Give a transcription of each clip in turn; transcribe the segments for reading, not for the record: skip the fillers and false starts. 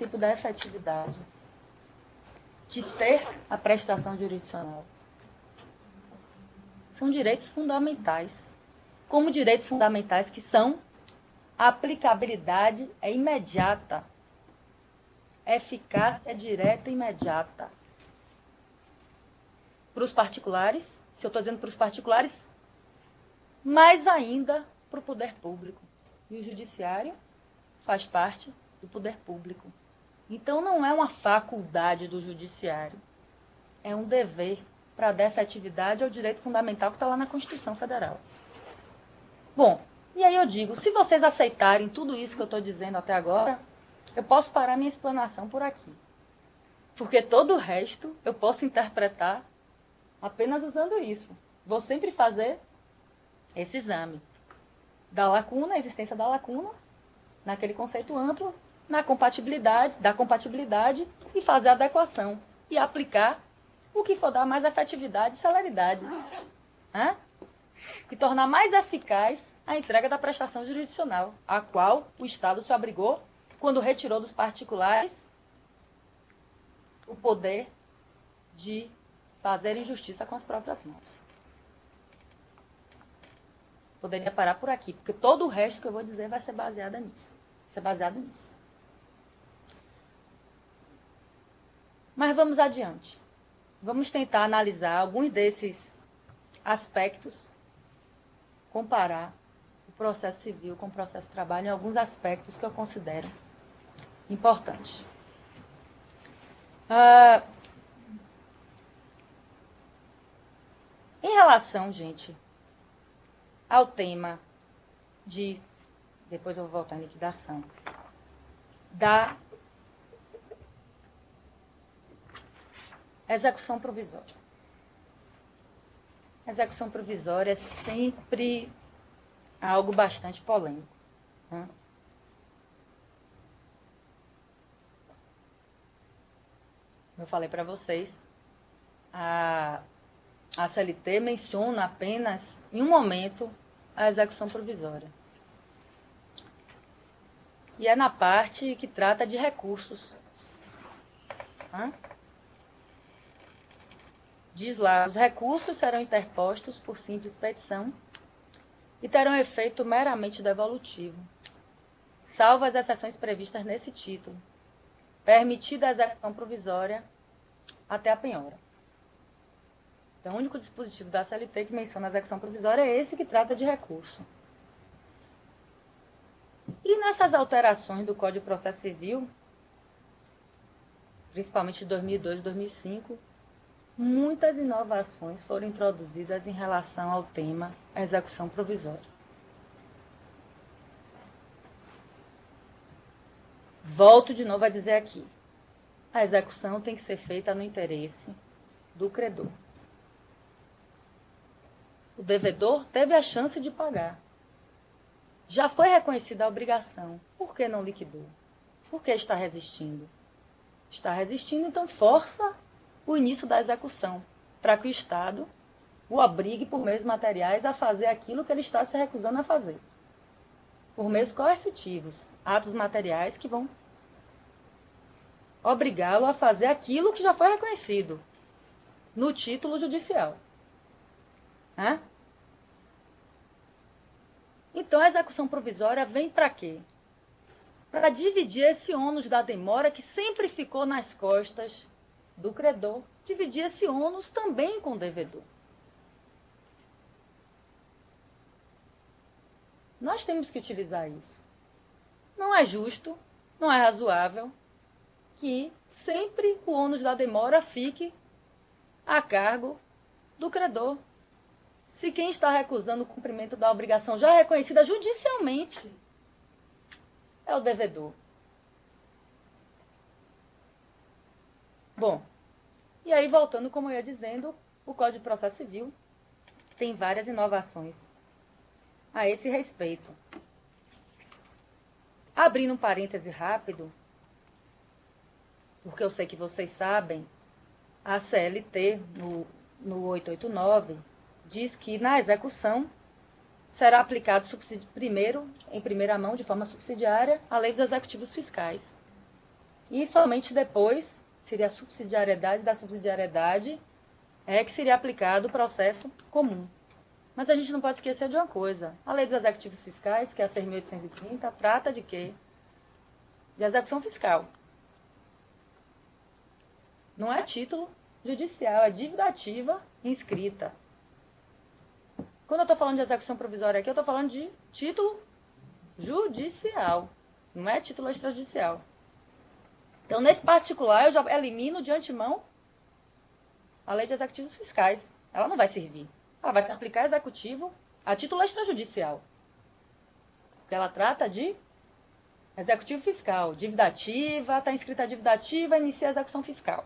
princípio da efetividade, de ter a prestação jurisdicional. São direitos fundamentais. Como direitos fundamentais que são, a aplicabilidade é imediata. Eficácia direta e imediata. Para os particulares, se eu estou dizendo para os particulares, mais ainda para o poder público. E o judiciário faz parte do poder público. Então não é uma faculdade do judiciário, é um dever para dar efetividade ao direito fundamental que está lá na Constituição Federal. Bom, e aí eu digo, se vocês aceitarem tudo isso que eu estou dizendo até agora, eu posso parar minha explanação por aqui. Porque todo o resto eu posso interpretar apenas usando isso. Vou sempre fazer esse exame da lacuna, a existência da lacuna, naquele conceito amplo, da compatibilidade e fazer a adequação e aplicar o que for dar mais efetividade e celeridade. Né? E tornar mais eficaz a entrega da prestação jurisdicional, a qual o Estado se obrigou quando retirou dos particulares o poder de fazerem justiça com as próprias mãos. Poderia parar por aqui, porque todo o resto que eu vou dizer vai ser baseado nisso. Mas vamos adiante. Vamos tentar analisar alguns desses aspectos, comparar o processo civil com o processo de trabalho em alguns aspectos que eu considero importantes. Em relação, gente, ao tema de, depois eu vou voltar em liquidação, da execução provisória. A execução provisória é sempre algo bastante polêmico. Né? Como eu falei para vocês, a CLT menciona apenas, em um momento, a execução provisória. E é na parte que trata de recursos. Né? Diz lá, os recursos serão interpostos por simples petição e terão efeito meramente devolutivo, salvo as exceções previstas nesse título, permitida a execução provisória até a penhora. Então, o único dispositivo da CLT que menciona a execução provisória é esse que trata de recurso. E nessas alterações do Código de Processo Civil, principalmente de 2002 e 2005, muitas inovações foram introduzidas em relação ao tema execução provisória. Volto de novo a dizer aqui, a execução tem que ser feita no interesse do credor. O devedor teve a chance de pagar. Já foi reconhecida a obrigação. Por que não liquidou? Por que está resistindo? Está resistindo, então força o início da execução, para que o Estado o obrigue por meios materiais a fazer aquilo que ele está se recusando a fazer. Por meios coercitivos, atos materiais que vão obrigá-lo a fazer aquilo que já foi reconhecido no título judicial. Né? Então, a execução provisória vem para quê? Para dividir esse ônus da demora que sempre ficou nas costas do credor, dividir esse ônus também com o devedor. Nós temos que utilizar isso. Não é justo, não é razoável que sempre o ônus da demora fique a cargo do credor. Se quem está recusando o cumprimento da obrigação já reconhecida judicialmente é o devedor. Bom, e aí voltando, como eu ia dizendo, o Código de Processo Civil tem várias inovações a esse respeito. Abrindo um parêntese rápido, porque eu sei que vocês sabem, a CLT, no 889, diz que na execução será aplicado primeiro, em primeira mão, de forma subsidiária, a lei dos executivos fiscais. e somente depois seria a subsidiariedade da subsidiariedade que seria aplicado o processo comum. Mas a gente não pode esquecer de uma coisa. A Lei dos Executivos Fiscais, que é a 6.830, trata de quê? De execução fiscal. Não é título judicial, é dívida ativa inscrita. Quando eu estou falando de execução provisória aqui, eu estou falando de título judicial. Não é título extrajudicial. Então, nesse particular, eu já elimino de antemão a Lei de Executivos Fiscais. Ela não vai servir. Ela vai se aplicar executivo a título extrajudicial. Porque ela trata de executivo fiscal, dívida ativa, está inscrita a dívida ativa, inicia a execução fiscal.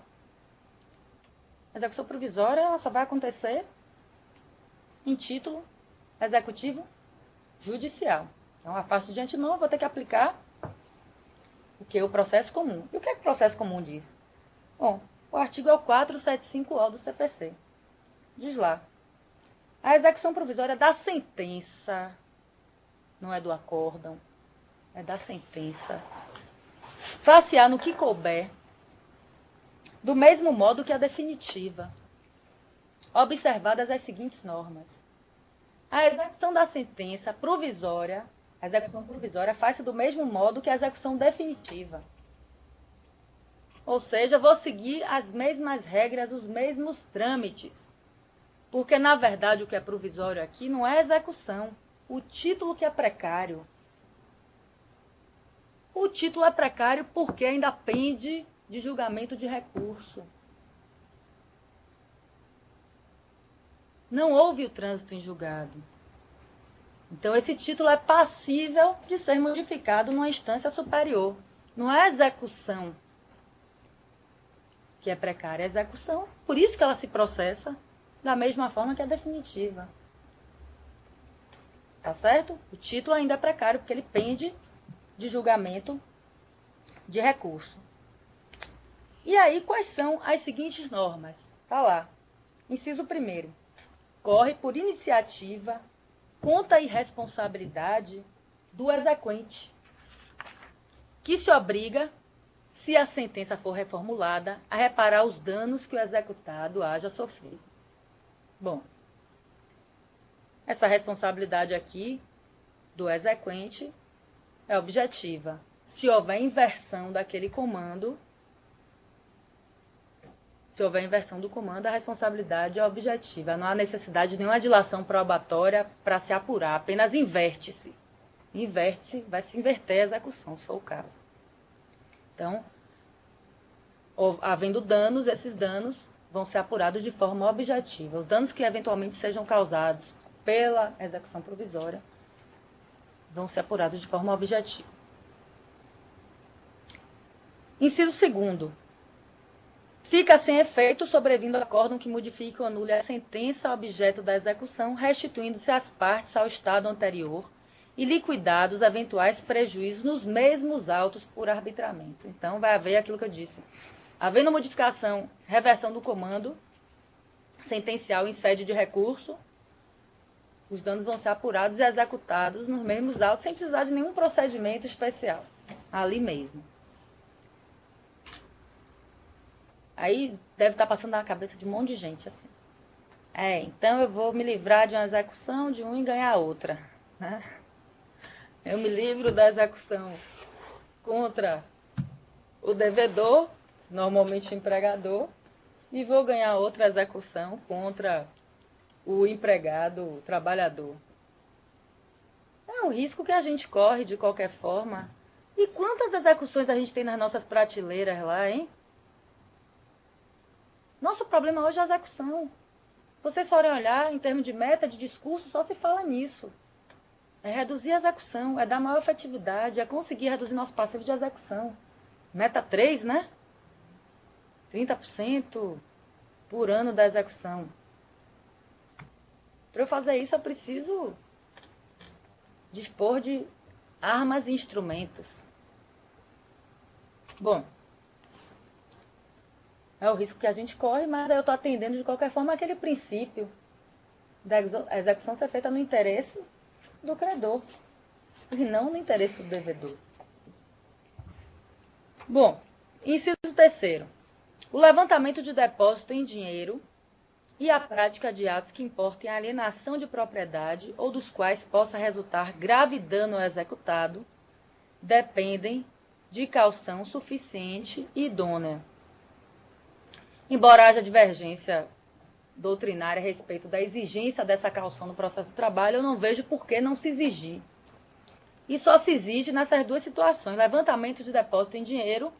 A execução provisória ela só vai acontecer em título executivo judicial. Então, a parte de antemão, eu vou ter que aplicar o que? O processo comum. E o que é que o processo comum diz? Bom, o artigo é o 475-O do CPC. Diz lá. A execução provisória da sentença, não é do acórdão, é da sentença, far-se-á no que couber, do mesmo modo que a definitiva, observadas as seguintes normas. A execução da sentença provisória, a execução provisória faz-se do mesmo modo que a execução definitiva. Ou seja, vou seguir as mesmas regras, os mesmos trâmites. Porque, na verdade, o que é provisório aqui não é execução. O título que é precário. O título é precário porque ainda pende de julgamento de recurso. Não houve o trânsito em julgado. Então, esse título é passível de ser modificado numa instância superior. Não é execução que é precária, é execução. Por isso que ela se processa da mesma forma que a definitiva. Tá certo? O título ainda é precário, porque ele pende de julgamento de recurso. E aí, quais são as seguintes normas? Tá lá. Inciso 1º. Corre por iniciativa, conta e responsabilidade do exequente, que se obriga, se a sentença for reformulada, a reparar os danos que o executado haja sofrido. Bom, essa responsabilidade aqui do exequente é objetiva. Se houver inversão daquele comando, a responsabilidade é objetiva. Não há necessidade de nenhuma dilação probatória para se apurar, apenas inverte-se. Inverte-se, vai se inverter a execução, se for o caso. Então, havendo danos, esses danos vão ser apurados de forma objetiva. Os danos que eventualmente sejam causados pela execução provisória vão ser apurados de forma objetiva. Inciso 2º. Fica sem efeito sobrevindo acórdão que modifique ou anule a sentença objeto da execução, restituindo-se as partes ao estado anterior e liquidados eventuais prejuízos nos mesmos autos por arbitramento. Então, vai haver aquilo que eu disse. Havendo modificação, reversão do comando sentencial em sede de recurso, os danos vão ser apurados e executados nos mesmos autos, sem precisar de nenhum procedimento especial, ali mesmo. Aí deve estar passando na cabeça de um monte de gente assim. Então eu vou me livrar de uma execução de um e ganhar outra, né? Eu me livro da execução contra o devedor, normalmente o empregador, e vou ganhar outra execução contra o empregado, o trabalhador. É um risco que a gente corre de qualquer forma. E quantas execuções a gente tem nas nossas prateleiras lá, hein? Nosso problema hoje é a execução. Se vocês forem olhar, em termos de meta, de discurso, só se fala nisso. É reduzir a execução, é dar maior efetividade, é conseguir reduzir nosso passivo de execução. Meta 3, né? 30% por ano da execução. Para eu fazer isso, eu preciso dispor de armas e instrumentos. Bom, é o risco que a gente corre, mas eu estou atendendo de qualquer forma aquele princípio da execução ser feita no interesse do credor e não no interesse do devedor. Bom, Inciso 3º. O levantamento de depósito em dinheiro e a prática de atos que importem alienação de propriedade ou dos quais possa resultar grave dano ao executado dependem de caução suficiente e idônea. Embora haja divergência doutrinária a respeito da exigência dessa caução no processo do trabalho, eu não vejo por que não se exigir. E só se exige nessas duas situações: levantamento de depósito em dinheiro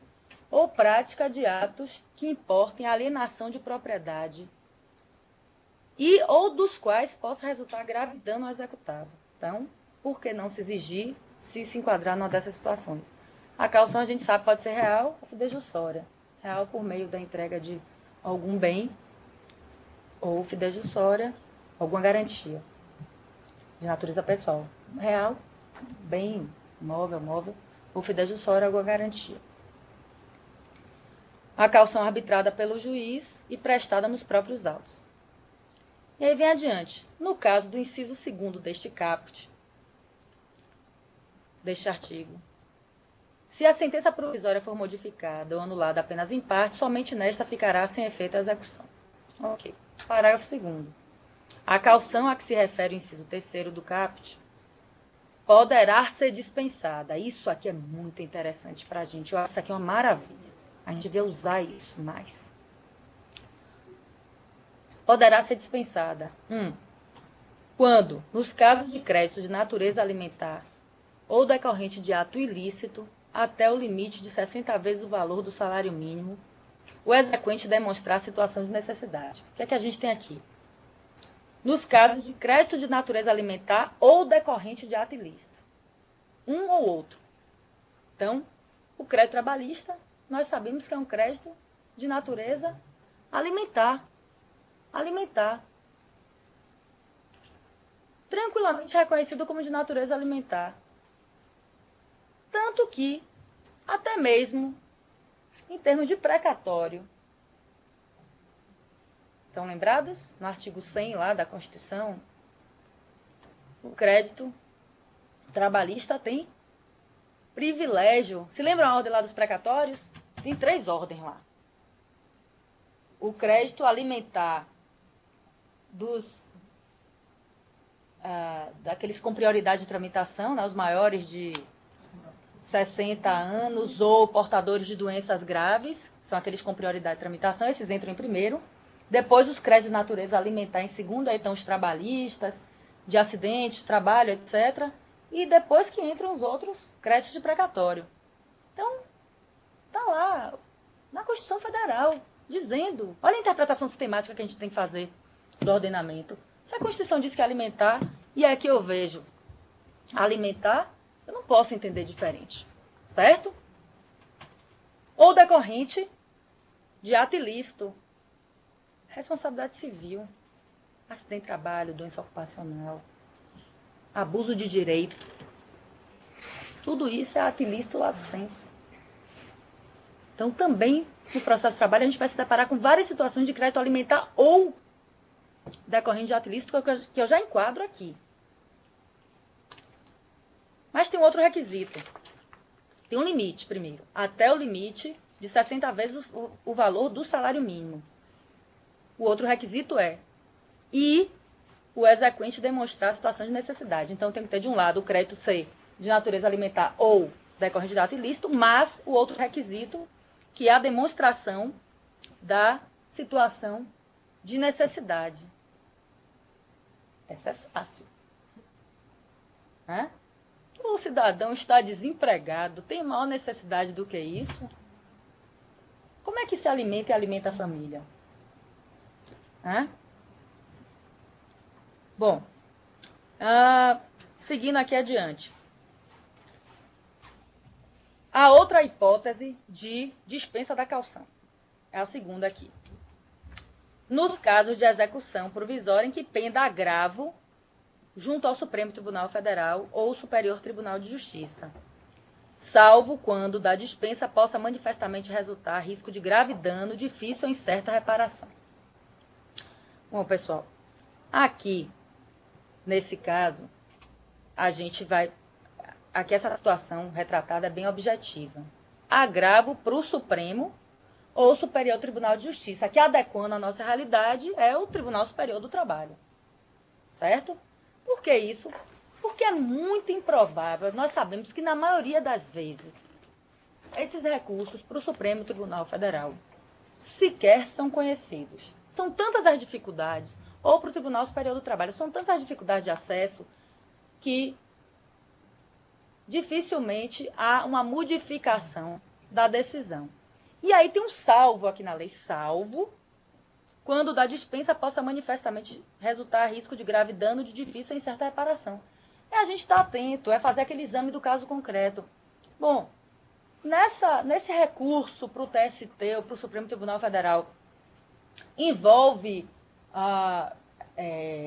ou prática de atos que importem alienação de propriedade e ou dos quais possa resultar grave dano ao executado. Então, por que não se exigir se enquadrar numa dessas situações? A caução, a gente sabe, pode ser real ou fidejussória. Real por meio da entrega de algum bem ou fidejussória, alguma garantia de natureza pessoal. Real, bem móvel, ou fidejussória, alguma garantia. A caução arbitrada pelo juiz e prestada nos próprios autos. E aí vem adiante. No caso do inciso 2º deste caput, deste artigo, se a sentença provisória for modificada ou anulada apenas em parte, somente nesta ficará sem efeito a execução. Ok. Parágrafo 2º. A caução a que se refere o inciso 3º do caput poderá ser dispensada. Isso aqui é muito interessante para a gente. Eu acho isso aqui uma maravilha. A gente devia usar isso mais. Poderá ser dispensada. Quando, nos casos de crédito de natureza alimentar ou decorrente de ato ilícito, até o limite de 60 vezes o valor do salário mínimo, o exequente demonstrar situação de necessidade. O que é que a gente tem aqui? Nos casos de crédito de natureza alimentar ou decorrente de ato ilícito. Um ou outro. Então, o crédito trabalhista, nós sabemos que é um crédito de natureza alimentar. Tranquilamente reconhecido como de natureza alimentar. Tanto que, até mesmo, em termos de precatório, estão lembrados? No artigo 100 lá da Constituição, o crédito trabalhista tem privilégio. Se lembram a ordem lá dos precatórios? Tem 3 ordens lá. O crédito alimentar daqueles com prioridade de tramitação, né, os maiores de 60 anos ou portadores de doenças graves, são aqueles com prioridade de tramitação, esses entram em primeiro. Depois os créditos de natureza alimentar em segundo, aí estão os trabalhistas, de acidente, trabalho, etc. E depois que entram os outros créditos de precatório. Então, está lá, na Constituição Federal, dizendo, olha a interpretação sistemática que a gente tem que fazer do ordenamento. Se a Constituição diz que é alimentar, e é que eu vejo alimentar, eu não posso entender diferente, certo? Ou decorrente de ato ilícito, responsabilidade civil, acidente de trabalho, doença ocupacional, abuso de direito. Tudo isso é ato ilícito lato sensu. Então, também, no processo de trabalho, a gente vai se deparar com várias situações de crédito alimentar ou decorrente de ato ilícito, que eu já enquadro aqui. Mas tem um outro requisito. Tem um limite, primeiro. Até o limite de 60 vezes o valor do salário mínimo. O outro requisito é e o exequente demonstrar a situação de necessidade. Então, tem que ter, de um lado, o crédito ser de natureza alimentar ou decorrente de ato ilícito, mas o outro requisito, que é a demonstração da situação de necessidade. Essa é fácil. Né? O cidadão está desempregado, tem maior necessidade do que isso? Como é que se alimenta e alimenta a família? Bom, seguindo aqui adiante. A outra hipótese de dispensa da caução. É a segunda aqui. Nos casos de execução provisória em que penda agravo junto ao Supremo Tribunal Federal ou Superior Tribunal de Justiça, salvo quando da dispensa possa manifestamente resultar risco de grave dano, difícil ou incerta reparação. Bom, pessoal, aqui, nesse caso, a gente vai... Aqui essa situação retratada é bem objetiva. agravo para o Supremo ou Superior Tribunal de Justiça, que adequando a nossa realidade é o Tribunal Superior do Trabalho. Certo? Por que isso? Porque é muito improvável, nós sabemos que na maioria das vezes, esses recursos para o Supremo Tribunal Federal sequer são conhecidos. São tantas as dificuldades, ou para o Tribunal Superior do Trabalho, são tantas as dificuldades de acesso que dificilmente há uma modificação da decisão. E aí tem um salvo aqui na lei, salvo quando da dispensa possa manifestamente resultar risco de grave dano de difícil e incerta reparação. É a gente estar atento, é fazer aquele exame do caso concreto. Bom, nesse recurso para o TST ou para o Supremo Tribunal Federal, envolve,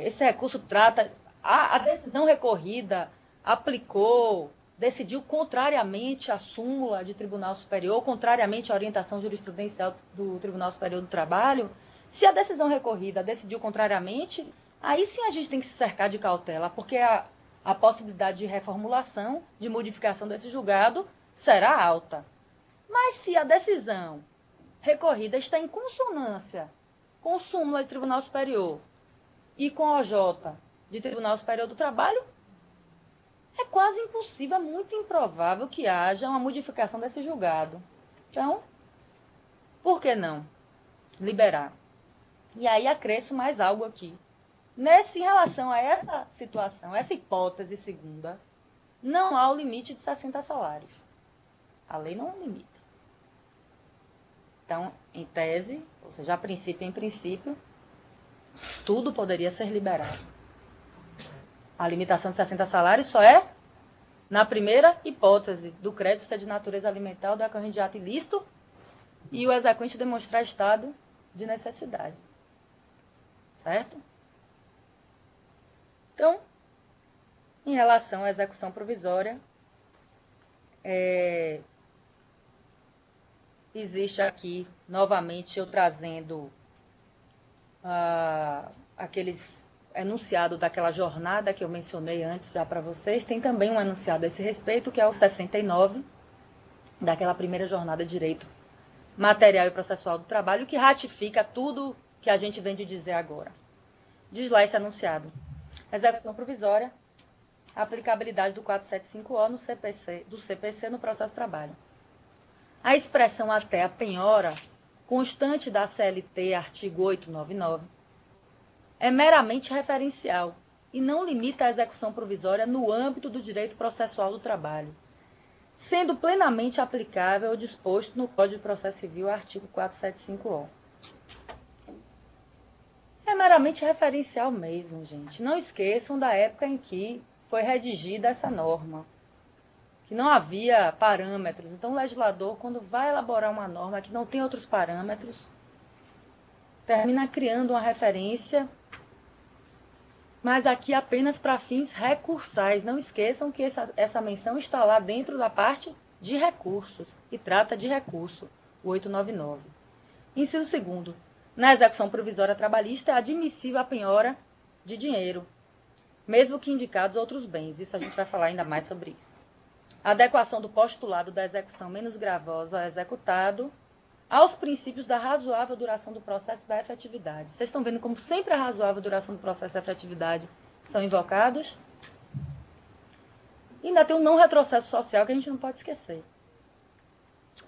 esse recurso trata, a decisão recorrida aplicou, decidiu contrariamente à súmula de Tribunal Superior, contrariamente à orientação jurisprudencial do Tribunal Superior do Trabalho. Se a decisão recorrida decidiu contrariamente, aí sim a gente tem que se cercar de cautela, porque a possibilidade de reformulação, de modificação desse julgado, será alta. Mas se a decisão recorrida está em consonância com súmula de Tribunal Superior e com a OJ de Tribunal Superior do Trabalho, é quase impossível, é muito improvável que haja uma modificação desse julgado. Então, por que não liberar? E aí acresço mais algo aqui. Em relação a essa situação, essa hipótese segunda, não há o limite de 60 salários. A lei não limita. Então, em tese, ou seja, em princípio, tudo poderia ser liberado. A limitação de 60 salários só é na primeira hipótese do crédito ser de natureza alimentar ou decorrente de ato ilícito e o exequente demonstrar estado de necessidade. Certo? Então, em relação à execução provisória, existe aqui, novamente, eu trazendo aqueles enunciado daquela jornada que eu mencionei antes já para vocês. Tem também um enunciado a esse respeito, que é o 69, daquela primeira jornada de direito material e processual do trabalho, que ratifica tudo que a gente vem de dizer agora. Diz lá esse enunciado. Execução provisória, aplicabilidade do 475-O do CPC no processo de trabalho. A expressão até a penhora, constante da CLT, artigo 899, é meramente referencial e não limita a execução provisória no âmbito do direito processual do trabalho, sendo plenamente aplicável o disposto no Código de Processo Civil, artigo 475-O. É meramente referencial mesmo, gente. Não esqueçam da época em que foi redigida essa norma, que não havia parâmetros. Então, o legislador, quando vai elaborar uma norma que não tem outros parâmetros, termina criando uma referência, mas aqui apenas para fins recursais. Não esqueçam que essa menção está lá dentro da parte de recursos, e trata de recurso, o 899. Inciso 2º. Na execução provisória trabalhista, é admissível a penhora de dinheiro, mesmo que indicados outros bens. Isso a gente vai falar ainda mais sobre isso. A adequação do postulado da execução menos gravosa ao executado aos princípios da razoável duração do processo e da efetividade. Vocês estão vendo como sempre a razoável duração do processo e a efetividade são invocados? E ainda tem um não retrocesso social que a gente não pode esquecer.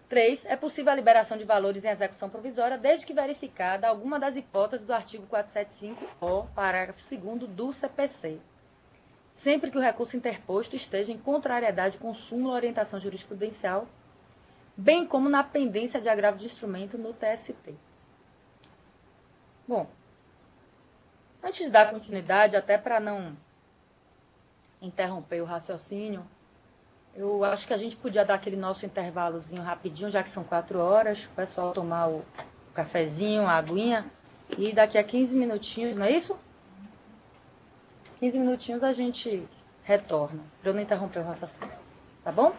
3. É possível a liberação de valores em execução provisória, desde que verificada alguma das hipóteses do artigo 475-O, parágrafo 2º do CPC, sempre que o recurso interposto esteja em contrariedade com súmula ou orientação jurisprudencial, bem como na pendência de agravo de instrumento no TST. Bom, antes de dar continuidade, até para não interromper o raciocínio, eu acho que a gente podia dar aquele nosso intervalozinho rapidinho, já que são 4 horas, o pessoal tomar o cafezinho, a aguinha, e daqui a 15 minutinhos, não é isso? 15 minutinhos a gente retorna, para eu não interromper o raciocínio, tá bom?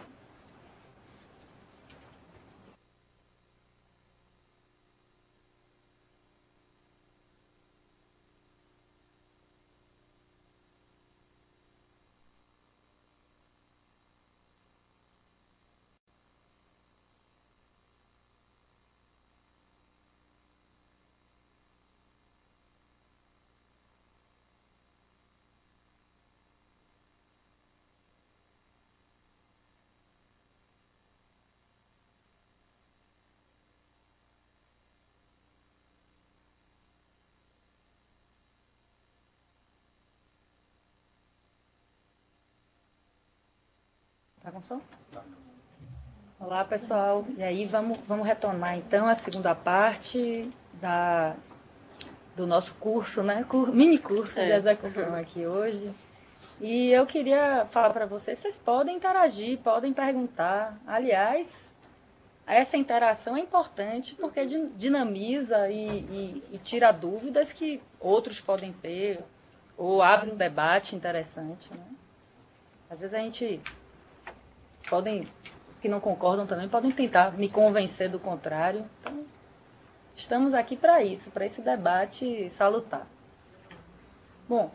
Tá com som? Olá, pessoal. E aí, vamos retomar, então, a segunda parte do nosso curso, né? Mini curso de execução aqui hoje. E eu queria falar para vocês podem interagir, podem perguntar. Aliás, essa interação é importante porque dinamiza e tira dúvidas que outros podem ter, ou abre um debate interessante, né? Às vezes a gente os que não concordam também podem tentar me convencer do contrário. Então, estamos aqui para isso, para esse debate salutar. Bom,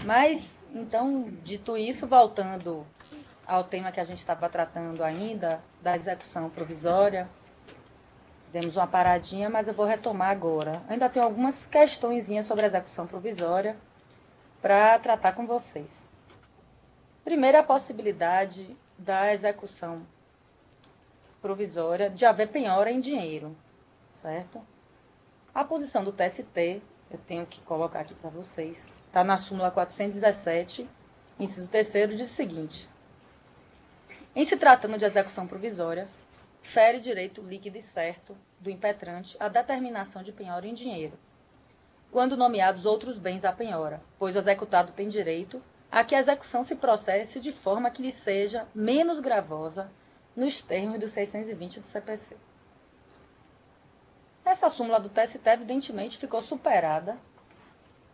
mas então, dito isso, voltando ao tema que a gente estava tratando ainda, da execução provisória, demos uma paradinha, mas eu vou retomar agora. Ainda tenho algumas questõezinhas sobre a execução provisória para tratar com vocês. Primeiro, a possibilidade da execução provisória de haver penhora em dinheiro, certo? A posição do TST, eu tenho que colocar aqui para vocês, está na súmula 417, inciso 3º, diz o seguinte: em se tratando de execução provisória, fere direito líquido e certo do impetrante a determinação de penhora em dinheiro, quando nomeados outros bens à penhora, pois o executado tem direito a que a execução se processe de forma que lhe seja menos gravosa nos termos do 620 do CPC. Essa súmula do TST, evidentemente, ficou superada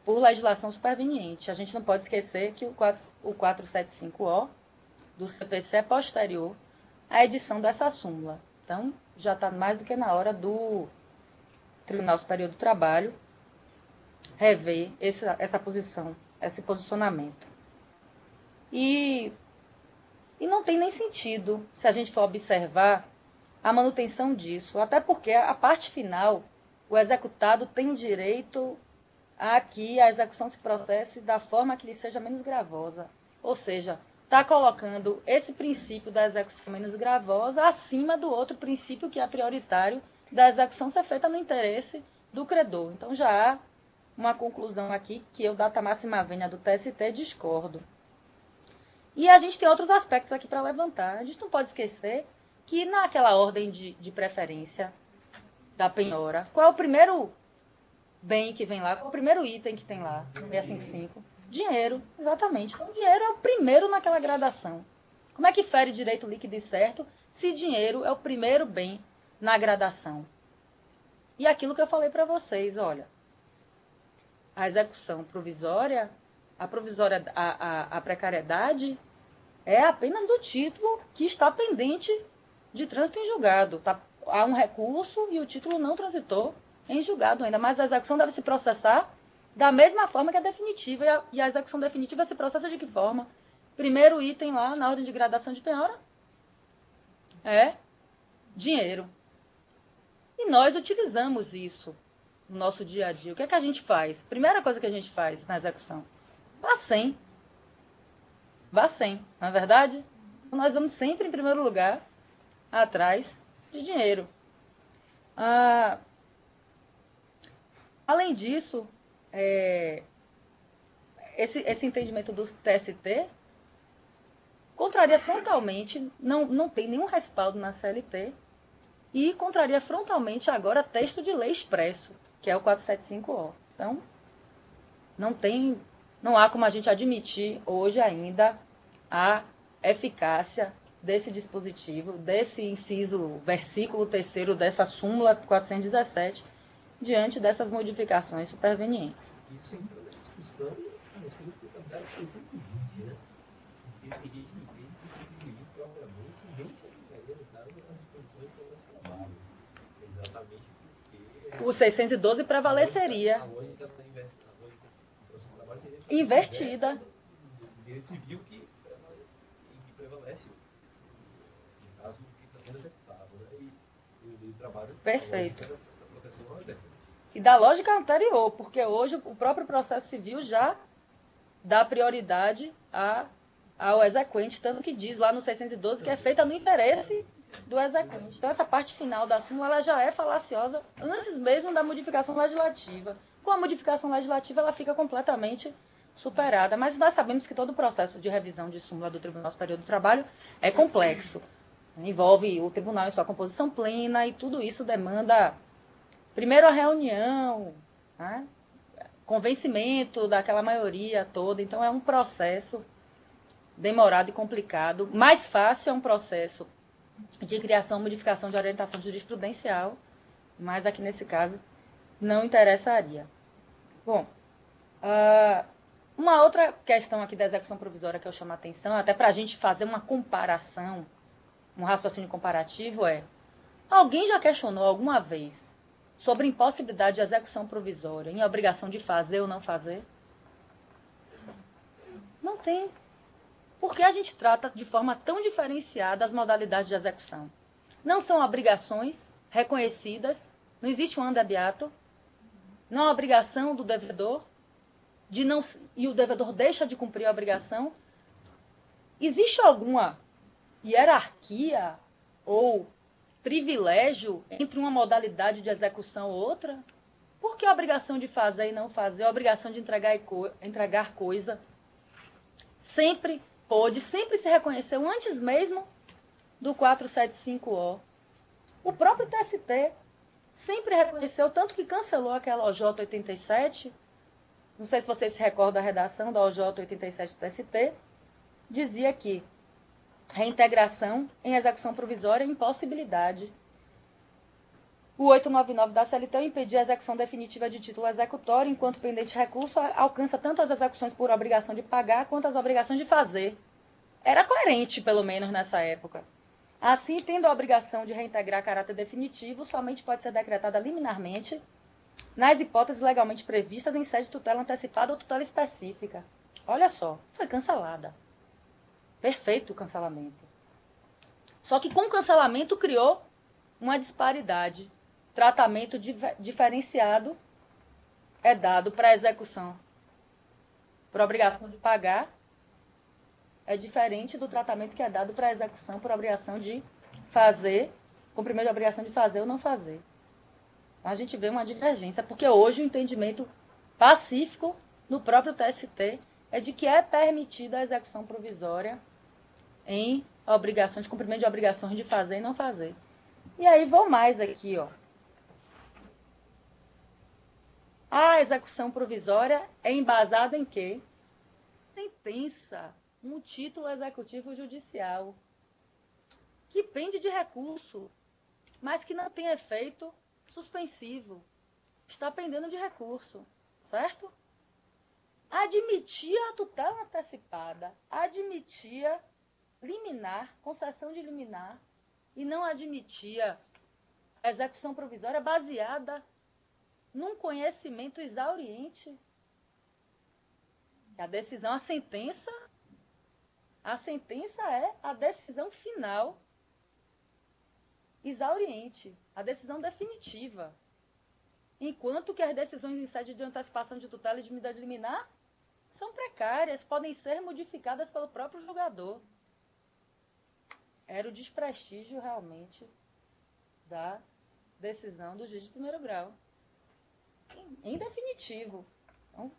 por legislação superveniente. A gente não pode esquecer que o 475-O do CPC é posterior à edição dessa súmula. Então, já está mais do que na hora do Tribunal Superior do Trabalho rever essa posição, esse posicionamento. E não tem nem sentido, se a gente for observar, a manutenção disso, até porque a parte final, o executado tem direito a que a execução se processe da forma que lhe seja menos gravosa. Ou seja, está colocando esse princípio da execução menos gravosa acima do outro princípio que é prioritário da execução ser feita no interesse do credor. Então já há uma conclusão aqui que eu, data máxima vênia do TST, discordo. E a gente tem outros aspectos aqui para levantar. A gente não pode esquecer que naquela ordem de preferência da penhora, qual é o primeiro bem que vem lá, qual é o primeiro item que tem lá, no 655? Dinheiro, exatamente. Então, dinheiro é o primeiro naquela gradação. Como é que fere direito líquido e certo se dinheiro é o primeiro bem na gradação? E aquilo que eu falei para vocês, olha, a execução provisória, a precariedade é apenas do título que está pendente de trânsito em julgado. Há um recurso e o título não transitou em julgado ainda, mas a execução deve se processar da mesma forma que a definitiva. E a execução definitiva se processa de que forma? Primeiro item lá na ordem de gradação de penhora é dinheiro. E nós utilizamos isso no nosso dia a dia. O que é que a gente faz? Primeira coisa que a gente faz na execução: Bacen. Bacen, não é verdade? Nós vamos sempre, em primeiro lugar, atrás de dinheiro. Além disso, esse entendimento do TST contraria frontalmente, não tem nenhum respaldo na CLT, e contraria frontalmente agora texto de lei expresso, que é o 475-O. Então, não há como a gente admitir hoje ainda a eficácia desse dispositivo, desse inciso, versículo 3º dessa súmula 417, diante dessas modificações supervenientes. Isso entrou na discussão a respeito do trabalho 620, né? Porque a gente entende que o 620 propriamente nem satisfaria, no caso, as disposições do trabalho. Exatamente porque o 612 prevaleceria. A lógica da trabalho seria invertida. O direito civil que prevalece, no caso, o que está sendo executado, né? E o direito do trabalho. Perfeito. A proteção não é. E da lógica anterior, porque hoje o próprio processo civil já dá prioridade ao exequente, tanto que diz lá no 612 que é feita no interesse do exequente. Então, essa parte final da súmula ela já é falaciosa antes mesmo da modificação legislativa. Com a modificação legislativa, ela fica completamente superada. Mas nós sabemos que todo o processo de revisão de súmula do Tribunal Superior do Trabalho é complexo. Envolve o tribunal em sua composição plena e tudo isso demanda, primeiro, a reunião, né? Convencimento daquela maioria toda. Então, é um processo demorado e complicado. Mais fácil é um processo de criação, modificação de orientação jurisprudencial, mas aqui nesse caso não interessaria. Bom, uma outra questão aqui da execução provisória que eu chamo a atenção, até para a gente fazer uma comparação, um raciocínio comparativo, alguém já questionou alguma vez sobre impossibilidade de execução provisória em obrigação de fazer ou não fazer? Não tem. Por que a gente trata de forma tão diferenciada as modalidades de execução? Não são obrigações reconhecidas, não existe um anda beato, não é obrigação do devedor, e o devedor deixa de cumprir a obrigação. Existe alguma hierarquia ou privilégio entre uma modalidade de execução ou outra? Por que a obrigação de fazer e não fazer, a obrigação de entregar coisa, sempre se reconheceu antes mesmo do 475-O. O próprio TST sempre reconheceu, tanto que cancelou aquela OJ 87, não sei se vocês se recordam da redação da OJ 87 do TST, dizia que reintegração em execução provisória é impossibilidade. O 899 da CLT impedir a execução definitiva de título executório, enquanto pendente recurso alcança tanto as execuções por obrigação de pagar quanto as obrigações de fazer. Era coerente, pelo menos, nessa época. Assim, tendo a obrigação de reintegrar caráter definitivo, somente pode ser decretada liminarmente nas hipóteses legalmente previstas em sede de tutela antecipada ou tutela específica. Olha só, foi cancelada. Perfeito o cancelamento. Só que com o cancelamento criou uma disparidade. Tratamento diferenciado é dado para a execução por obrigação de pagar, é diferente do tratamento que é dado para a execução por obrigação de fazer, cumprimento de obrigação de fazer ou não fazer. A gente vê uma divergência, porque hoje o entendimento pacífico no próprio TST é de que é permitida a execução provisória em obrigações, cumprimento de obrigações de fazer e não fazer. E aí vou mais aqui, ó. A execução provisória é embasada em quê? Sentença, um título executivo judicial, que pende de recurso, mas que não tem efeito suspensivo. Está pendendo de recurso, certo? Admitia a tutela antecipada, admitia liminar, concessão de liminar, e não admitia a execução provisória baseada num conhecimento exauriente. A decisão, a sentença é a decisão final, exauriente, a decisão definitiva. Enquanto que as decisões em sede de antecipação de tutela e de medida liminar são precárias, podem ser modificadas pelo próprio julgador. Era o desprestígio, realmente, da decisão do juiz de primeiro grau. Em definitivo. Então,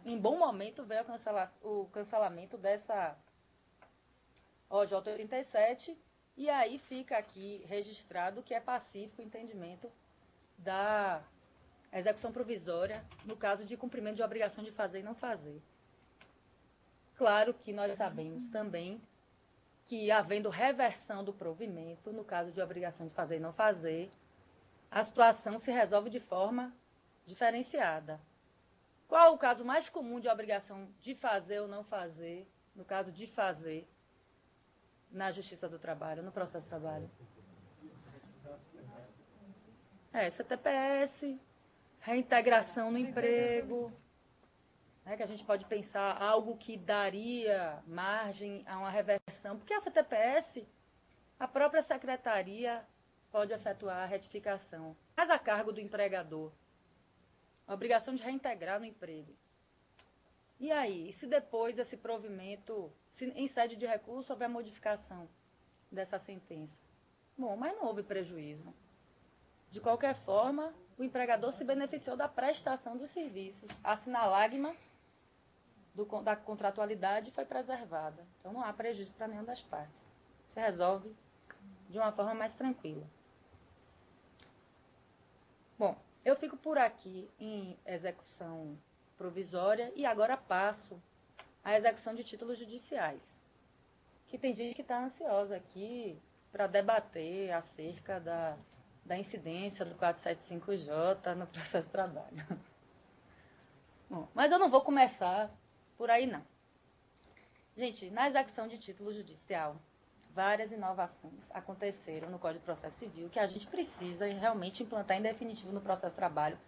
em bom momento veio o cancelamento dessa OJ 87, e aí fica aqui registrado que é pacífico o entendimento da execução provisória no caso de cumprimento de obrigação de fazer e não fazer. Claro que nós sabemos também que, havendo reversão do provimento, no caso de obrigação de fazer e não fazer, a situação se resolve de forma diferenciada. Qual o caso mais comum de obrigação de fazer ou não fazer, no caso de fazer, na Justiça do Trabalho, no processo de trabalho? CTPS, reintegração no emprego, que a gente pode pensar algo que daria margem a uma reversão, porque a CTPS, a própria secretaria pode efetuar a retificação, mas a cargo do empregador, a obrigação de reintegrar no emprego. E aí, se depois esse provimento, se em sede de recurso houver modificação dessa sentença? Bom, mas não houve prejuízo. De qualquer forma, o empregador se beneficiou da prestação dos serviços. A sinalagma da contratualidade foi preservada. Então, não há prejuízo para nenhuma das partes. Se resolve de uma forma mais tranquila. Bom, eu fico por aqui em execução provisória e agora passo à execução de títulos judiciais. Que tem gente que está ansiosa aqui para debater acerca da incidência do 475J no processo de trabalho. Bom, mas eu não vou começar por aí, não. Gente, na execução de título judicial, várias inovações aconteceram no Código de Processo Civil que a gente precisa realmente implantar em definitivo no processo de trabalho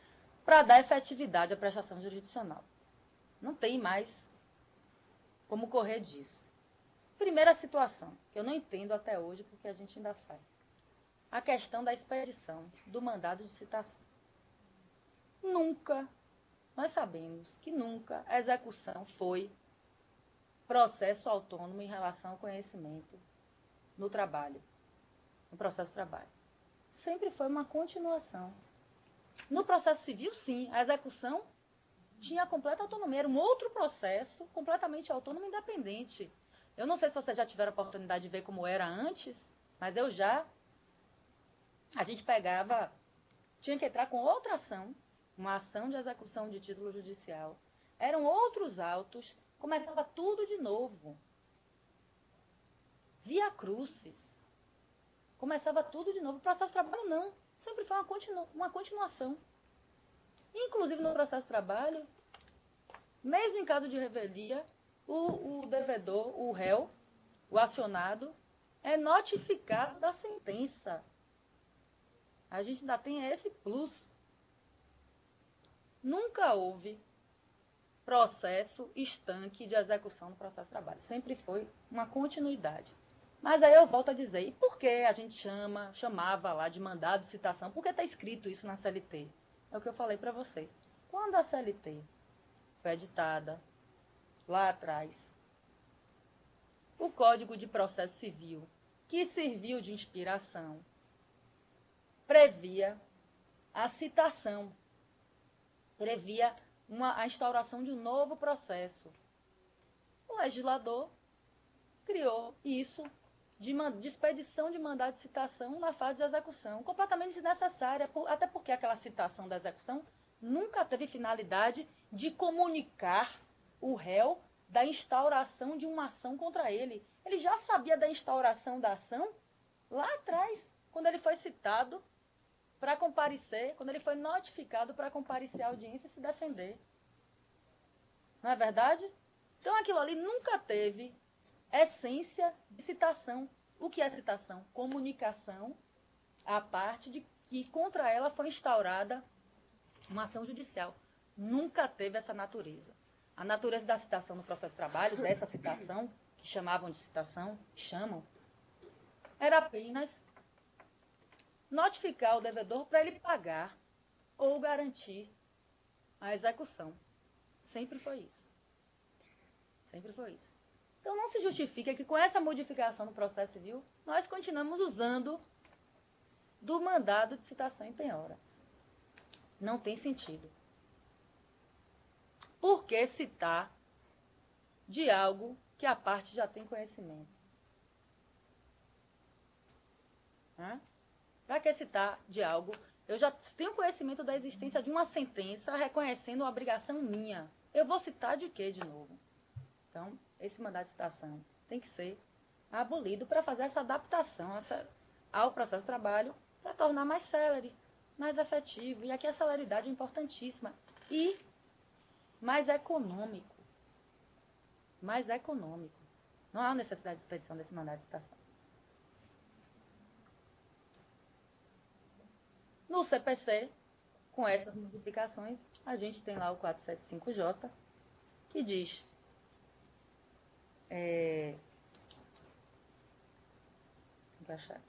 para dar efetividade à prestação jurisdicional. Não tem mais como correr disso. Primeira situação, que eu não entendo até hoje porque a gente ainda faz. A questão da expedição do mandado de citação. Nós sabemos que nunca a execução foi processo autônomo em relação ao conhecimento no trabalho, no processo de trabalho. Sempre foi uma continuação. No processo civil, sim, a execução tinha completa autonomia. Era um outro processo completamente autônomo e independente. Eu não sei se vocês já tiveram a oportunidade de ver como era antes, mas eu já. A gente pegava, tinha que entrar com outra ação, uma ação de execução de título judicial. Eram outros autos, começava tudo de novo. Via crucis. Começava tudo de novo. O processo de trabalho não. Sempre foi uma continuação. Inclusive no processo de trabalho, mesmo em caso de revelia, o devedor, o réu, o acionado, é notificado da sentença. A gente ainda tem esse plus. Nunca houve processo estanque de execução do processo de trabalho. Sempre foi uma continuidade. Mas aí eu volto a dizer, e por que a gente chamava lá de mandado de citação? Por que está escrito isso na CLT? É o que eu falei para vocês. Quando a CLT foi editada, lá atrás, o Código de Processo Civil, que serviu de inspiração, previa a citação, previa a instauração de um novo processo. O legislador criou isso de expedição de mandado de citação na fase de execução, completamente desnecessária, até porque aquela citação da execução nunca teve finalidade de comunicar o réu da instauração de uma ação contra ele. Ele já sabia da instauração da ação lá atrás, quando ele foi citado para comparecer, quando ele foi notificado para comparecer à audiência e se defender. Não é verdade? Então aquilo ali nunca teve essência de citação. O que é citação? Comunicação à parte de que contra ela foi instaurada uma ação judicial. Nunca teve essa natureza. A natureza da citação no processo de trabalho, dessa citação, que chamavam de citação, chamam, era apenas notificar o devedor para ele pagar ou garantir a execução. Sempre foi isso. Sempre foi isso. Então não se justifica que com essa modificação no processo civil, nós continuamos usando do mandado de citação em penhora. Não tem sentido. Por que citar de algo que a parte já tem conhecimento? Para que citar de algo? Eu já tenho conhecimento da existência de uma sentença reconhecendo uma obrigação minha. Eu vou citar de quê de novo? Então, esse mandado de citação tem que ser abolido para fazer essa adaptação ao processo de trabalho, para tornar mais célere, mais efetivo. E aqui a celeridade é importantíssima. E mais econômico. Mais econômico. Não há necessidade de expedição desse mandado de citação. No CPC, com essas modificações, a gente tem lá o 475J, que diz... Vou achar.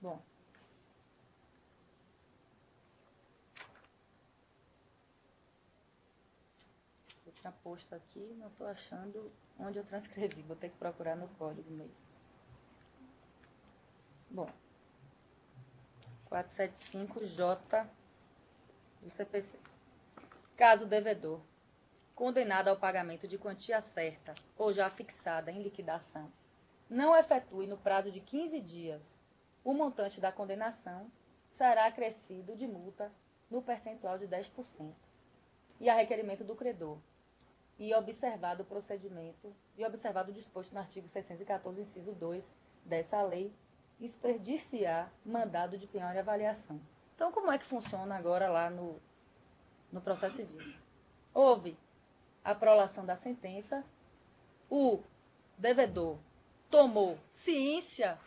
Bom. Eu tinha posto aqui, não estou achando onde eu transcrevi. Vou ter que procurar no código mesmo. Bom. 475J do CPC. Caso o devedor, condenado ao pagamento de quantia certa ou já fixada em liquidação, não efetue no prazo de 15 dias o montante da condenação, será acrescido de multa no percentual de 10%. E a requerimento do credor, e observado o procedimento, e observado o disposto no artigo 614, inciso 2 dessa lei, expedir-se-á mandado de penhora e avaliação. Então, como é que funciona agora lá no processo civil? Houve a prolação da sentença, o devedor tomou ciência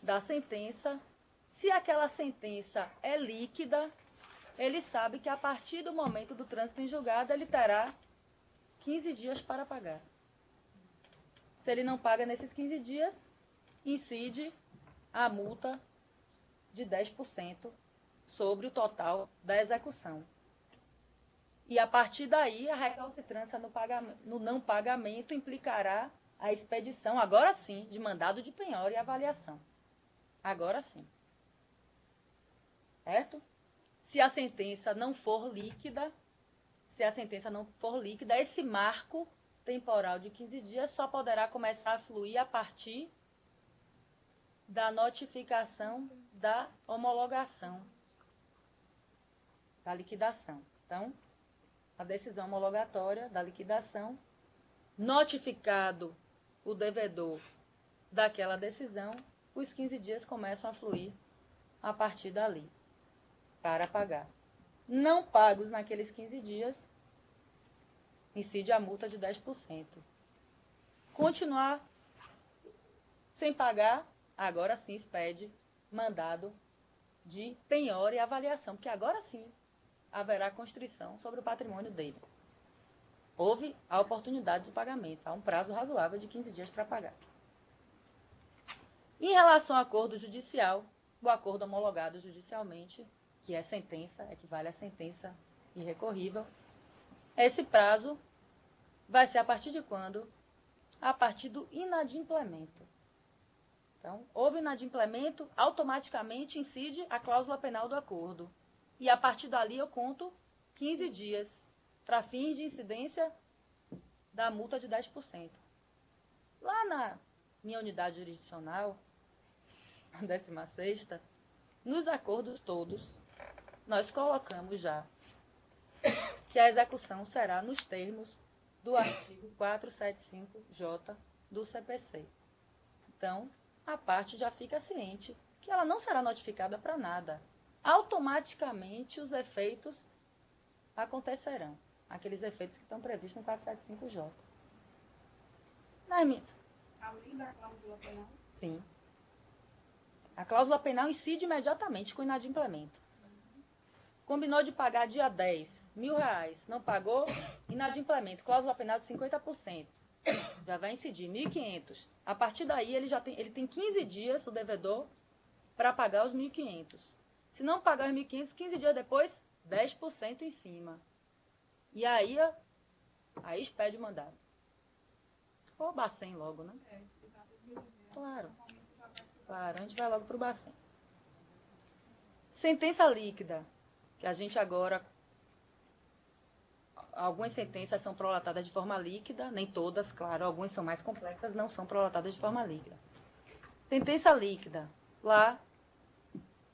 da sentença. Se aquela sentença é líquida, ele sabe que a partir do momento do trânsito em julgado, ele terá 15 dias para pagar. Se ele não paga nesses 15 dias, incide a multa de 10% sobre o total da execução. E a partir daí, a recalcitrância no não pagamento implicará a expedição, agora sim, de mandado de penhora e avaliação. Agora sim. Certo? Se a sentença não for líquida, esse marco temporal de 15 dias só poderá começar a fluir a partir da notificação da homologação da liquidação. Então, a decisão homologatória da liquidação, notificado o devedor daquela decisão, os 15 dias começam a fluir a partir dali, para pagar. Não pagos naqueles 15 dias, incide a multa de 10%. Continuar sem pagar, agora sim expede mandado de penhora e avaliação, porque agora sim haverá constrição sobre o patrimônio dele. Houve a oportunidade do pagamento, há um prazo razoável de 15 dias para pagar. Em relação ao acordo judicial, o acordo homologado judicialmente, que é sentença, equivale à sentença irrecorrível, esse prazo vai ser a partir de quando? A partir do inadimplemento. Então, houve inadimplemento, automaticamente incide a cláusula penal do acordo. E a partir dali eu conto 15 dias para fins de incidência da multa de 10%. Lá na minha unidade jurisdicional, a 16ª, nos acordos todos, nós colocamos já que a execução será nos termos do artigo 475J do CPC. Então, a parte já fica ciente que ela não será notificada para nada. Automaticamente os efeitos acontecerão. Aqueles efeitos que estão previstos no 475J. Não é, Miss? Além da cláusula penal? Sim. A cláusula penal incide imediatamente com o inadimplemento. Combinou de pagar dia 10, R$1.000, não pagou, inadimplemento, cláusula penal de 50%. Já vai incidir, 1.500. A partir daí, ele tem 15 dias, o devedor, para pagar os 1.500. Se não pagar os 1.500, 15 dias depois, 10% em cima. E aí expede o mandado. Ou o Bacen logo, né? Claro. Claro, a gente vai logo para o Bacen. Sentença líquida, que a gente agora... Algumas sentenças são prolatadas de forma líquida, nem todas, claro, algumas são mais complexas, não são prolatadas de forma líquida. Sentença líquida, lá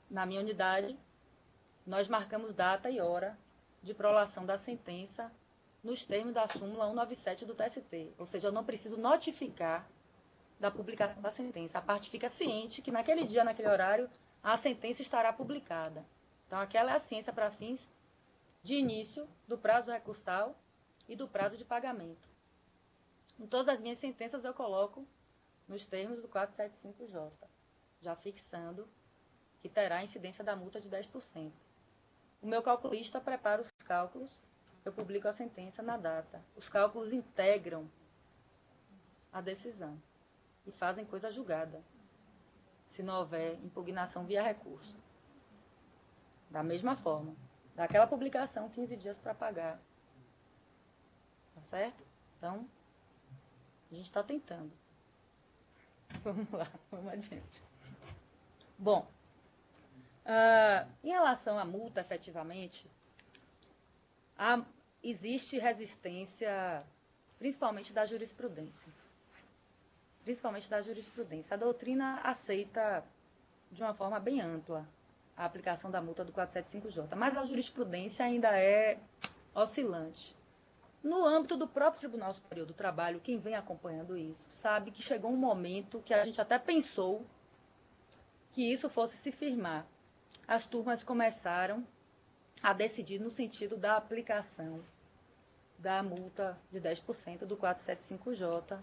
na minha unidade, nós marcamos data e hora de prolação da sentença nos termos da súmula 197 do TST. Ou seja, eu não preciso notificar da publicação da sentença. A parte fica ciente que naquele dia, naquele horário, a sentença estará publicada. Então, aquela é a ciência para fins de início do prazo recursal e do prazo de pagamento. Em todas as minhas sentenças eu coloco nos termos do 475J, já fixando que terá incidência da multa de 10%. O meu calculista prepara os cálculos, eu publico a sentença na data. Os cálculos integram a decisão e fazem coisa julgada, se não houver impugnação via recurso. Da mesma forma, daquela publicação, 15 dias para pagar. Tá certo? Então, a gente está tentando. Vamos lá, vamos adiante. Bom, em relação à multa, efetivamente, existe resistência, principalmente da jurisprudência. Principalmente da jurisprudência. A doutrina aceita de uma forma bem ampla a aplicação da multa do 475J, mas a jurisprudência ainda é oscilante. No âmbito do próprio Tribunal Superior do Trabalho, quem vem acompanhando isso sabe que chegou um momento que a gente até pensou que isso fosse se firmar. As turmas começaram a decidir no sentido da aplicação da multa de 10% do 475J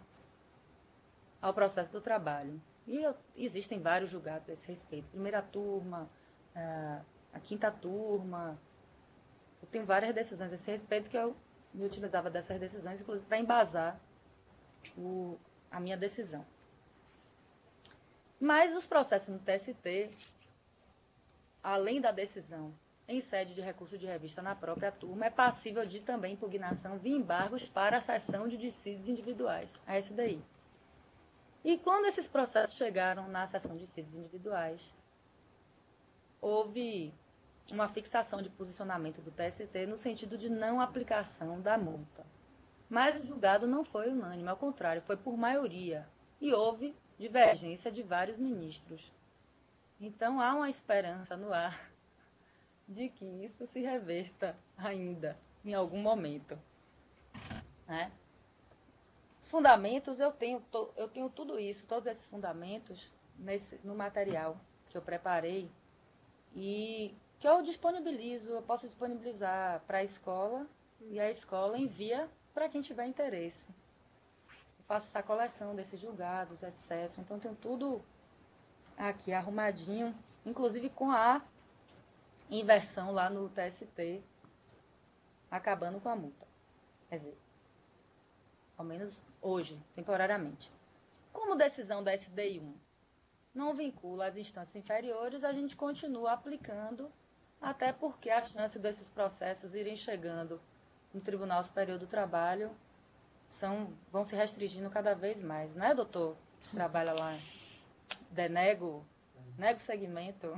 ao processo do trabalho. E existem vários julgados a esse respeito. Primeira turma, a quinta turma. Eu tenho várias decisões a esse respeito que eu me utilizava dessas decisões, inclusive para embasar a minha decisão. Mas os processos no TST, além da decisão em sede de recurso de revista na própria turma, é passível de também impugnação via embargos para a seção de dissídios individuais, a SDI. E quando esses processos chegaram na seção de dissídios individuais, houve uma fixação de posicionamento do TST no sentido de não aplicação da multa. Mas o julgado não foi unânime, ao contrário, foi por maioria. E houve divergência de vários ministros. Então há uma esperança no ar de que isso se reverta ainda, em algum momento. Né? Os fundamentos, eu tenho tudo isso, todos esses fundamentos no material que eu preparei e que eu disponibilizo, eu posso disponibilizar para a escola e a escola envia para quem tiver interesse. Eu faço essa coleção desses julgados, etc. Então tem tudo aqui arrumadinho, inclusive com a inversão lá no TST, acabando com a multa. Quer dizer, ao menos hoje, temporariamente. Como decisão da SDI 1 não vincula as instâncias inferiores, a gente continua aplicando, até porque a chance desses processos irem chegando no Tribunal Superior do Trabalho vão se restringindo cada vez mais, né, doutor? Que trabalha lá, nego segmento.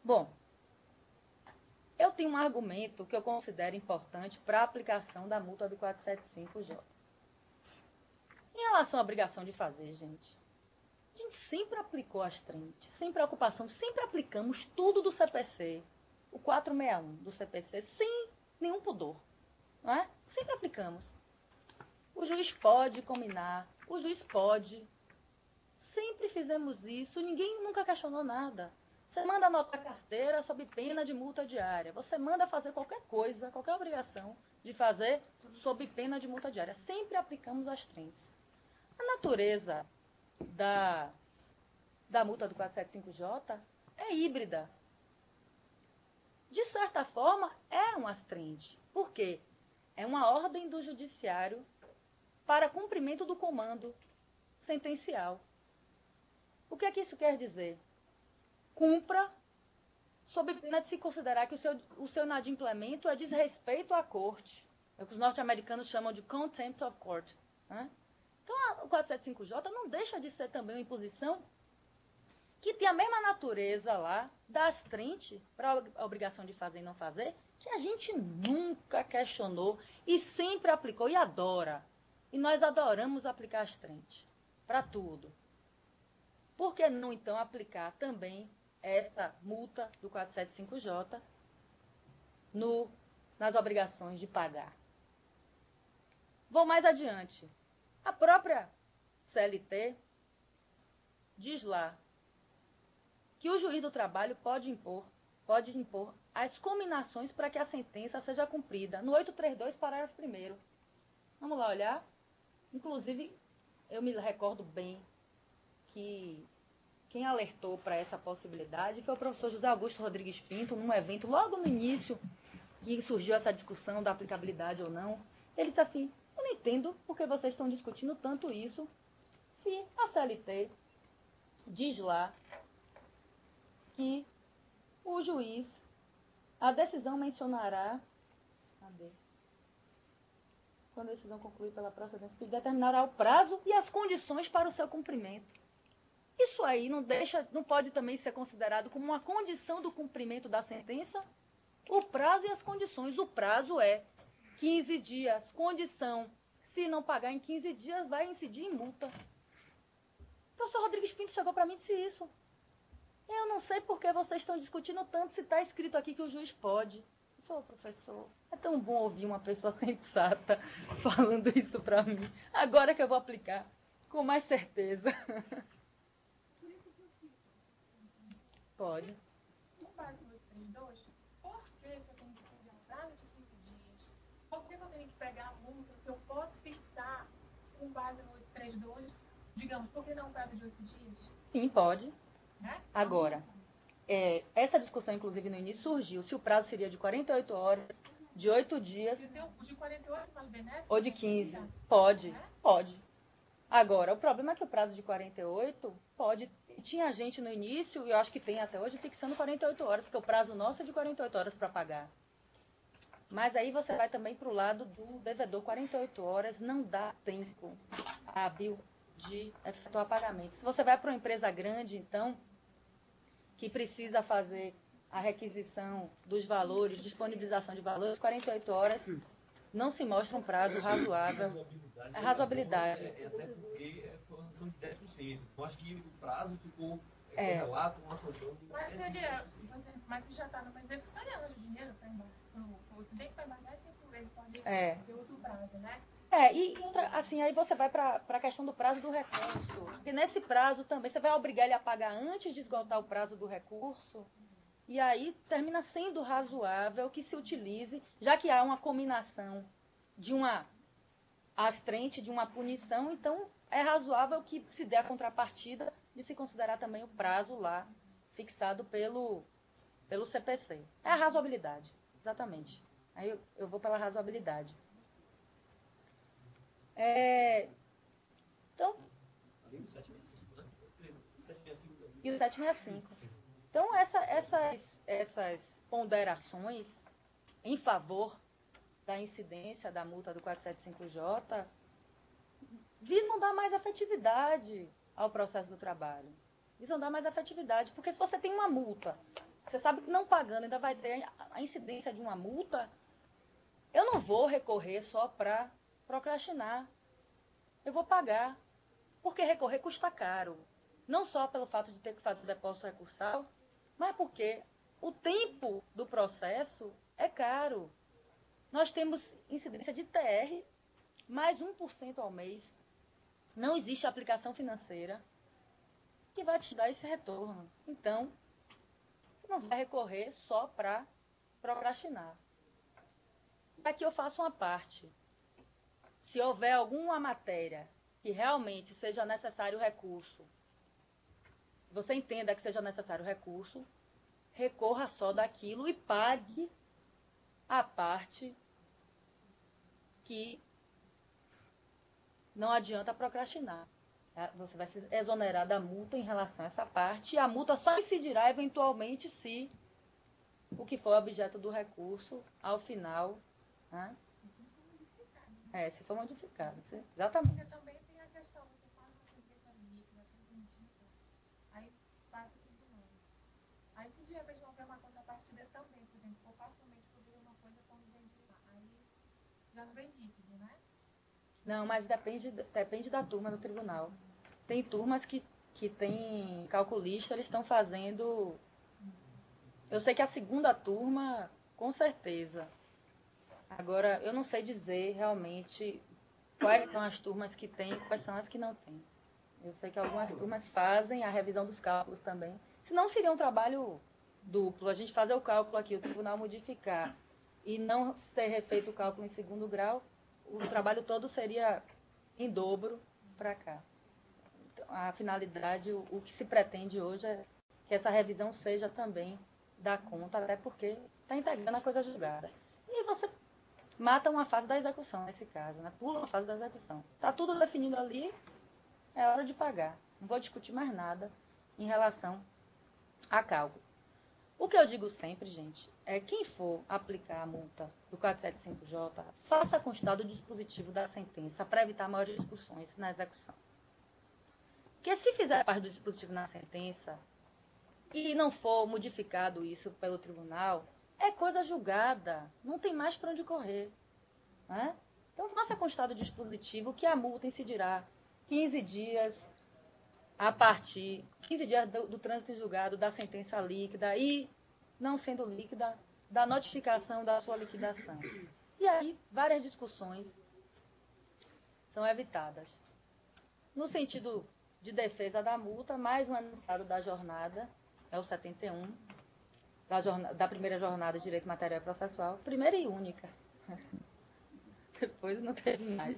Bom, eu tenho um argumento que eu considero importante para a aplicação da multa do 475J. Em relação à obrigação de fazer, gente, a gente sempre aplicou as trentes, sem preocupação, sempre aplicamos tudo do CPC, o 461 do CPC, sem nenhum pudor, não é? Sempre aplicamos. O juiz pode combinar, o juiz pode. Sempre fizemos isso, ninguém nunca questionou nada. Você manda anotar a carteira sob pena de multa diária. Você manda fazer qualquer coisa, qualquer obrigação de fazer sob pena de multa diária. Sempre aplicamos as trentes. A natureza da multa do 475J é híbrida. De certa forma, é um astrente. Por quê? É uma ordem do judiciário para cumprimento do comando sentencial. O que é que isso quer dizer? Cumpra sob pena de se considerar que o seu inadimplemento é desrespeito à corte. É o que os norte-americanos chamam de contempt of court. Né? Então, o 475J não deixa de ser também uma imposição que tem a mesma natureza lá das trentes para a obrigação de fazer e não fazer, que a gente nunca questionou e sempre aplicou e adora. E nós adoramos aplicar as trentes para tudo. Por que não, então, aplicar também essa multa do 475J nas obrigações de pagar? Vou mais adiante. A própria CLT diz lá que o juiz do trabalho pode impor as cominações para que a sentença seja cumprida. No 832, parágrafo 1º. Vamos lá olhar? Inclusive, eu me recordo bem que quem alertou para essa possibilidade foi o professor José Augusto Rodrigues Pinto, num evento logo no início, que surgiu essa discussão da aplicabilidade ou não. Ele disse assim, eu não entendo por que vocês estão discutindo tanto isso, se a CLT diz lá que o juiz, a decisão mencionará, quando a decisão concluir pela procedência, determinará o prazo e as condições para o seu cumprimento. Isso aí não pode também ser considerado como uma condição do cumprimento da sentença? o prazo e as condições. O prazo é 15 dias. Condição, se não pagar em 15 dias, vai incidir em multa. O professor Rodrigues Pinto chegou para mim e disse isso. Eu não sei por que vocês estão discutindo tanto se está escrito aqui que o juiz pode. Sou professor. É tão bom ouvir uma pessoa sensata falando isso para mim. Agora que eu vou aplicar, com mais certeza. Por isso que eu fico. Pode. No básico 832, por que eu tenho que pegar um prazo de 15 dias? Por que eu tenho que pegar a multa se eu posso fixar com base no 832? Digamos, por que não um prazo de 8 dias? Sim, pode. Né? Agora, essa discussão, inclusive, no início surgiu se o prazo seria de 48 horas, de 8 dias O de 48 mais benéfico? ou de 15. Pode, Né? pode. Agora, o problema é que o prazo de 48 pode. Tinha gente no início, e eu acho que tem até hoje, fixando 48 horas, porque o prazo nosso é de 48 horas para pagar. Mas aí você vai também para o lado do devedor. 48 horas não dá tempo hábil de efetuar pagamento. Se você vai para uma empresa grande, então, que precisa fazer a requisição dos valores, disponibilização de valores, 48 horas não se mostra um prazo razoável. É razoabilidade. Até porque foi uma sanção de 10%. Eu acho que o prazo ficou correlato com uma sanção de 10%. Mas se já está numa execução, ele arranja dinheiro para embarcar. O acidente para embarcar é sempre ele pode ter outro prazo, né? E outra, assim, aí você vai para a questão do prazo do recurso. E nesse prazo também, você vai obrigar ele a pagar antes de esgotar o prazo do recurso. E aí termina sendo razoável que se utilize, já que há uma combinação de uma astrente, de uma punição, então é razoável que se dê a contrapartida de se considerar também o prazo lá fixado pelo CPC. É a razoabilidade, exatamente. Aí eu vou pela razoabilidade. Então, Além do 765, né? 765 também. e o 765. Então, essas ponderações em favor da incidência da multa do 475J visam dar mais efetividade ao processo do trabalho. Visam dar mais efetividade. Porque se você tem uma multa, você sabe que não pagando ainda vai ter a incidência de uma multa, eu não vou recorrer só para procrastinar. Eu vou pagar. Porque recorrer custa caro. Não só pelo fato de ter que fazer depósito recursal, mas porque o tempo do processo é caro. Nós temos incidência de TR, mais 1% ao mês. Não existe aplicação financeira que vai te dar esse retorno. Então, você não vai recorrer só para procrastinar. Aqui eu faço uma parte. Se houver alguma matéria que realmente seja necessário recurso, você entenda que seja necessário recurso, recorra só daquilo e pague a parte que não adianta procrastinar. Você vai se exonerar da multa em relação a essa parte, e a multa só incidirá eventualmente se o que for objeto do recurso, ao final, né? Se for modificado. Exatamente. Porque também tem a questão, você faz uma sentença líquida, definitiva, aí passa o tribunal. Aí se de repente não tem uma contrapartida também, por exemplo, ou facilmente produzir uma coisa quando vem de lá, aí já não vem líquido, né? Não, mas depende da turma do tribunal. Tem turmas que tem calculista, eles estão fazendo. Eu sei que a segunda turma, com certeza. Agora, eu não sei dizer realmente quais são as turmas que têm e quais são as que não têm. Eu sei que algumas turmas fazem a revisão dos cálculos também. Senão seria um trabalho duplo. A gente fazer o cálculo aqui, o tribunal modificar e não ser refeito o cálculo em segundo grau, o trabalho todo seria em dobro para cá. Então, a finalidade, o que se pretende hoje é que essa revisão seja também da conta, até porque está integrando a coisa julgada. E você mata uma fase da execução, nesse caso, né? Pula uma fase da execução. Está tudo definido ali, é hora de pagar. Não vou discutir mais nada em relação a cálculo. O que eu digo sempre, gente, é quem for aplicar a multa do 475J, faça constar do dispositivo da sentença para evitar maiores discussões na execução. Porque se fizer parte do dispositivo na sentença e não for modificado isso pelo tribunal, é coisa julgada, não tem mais para onde correr. Né? Então, faça constado dispositivo que a multa incidirá 15 dias a partir, 15 dias do trânsito em julgado da sentença líquida e, não sendo líquida, da notificação da sua liquidação. E aí, várias discussões são evitadas. No sentido de defesa da multa, mais um enunciado da jornada, é o 71, da primeira jornada de Direito Material e Processual, primeira e única. Depois não teve mais.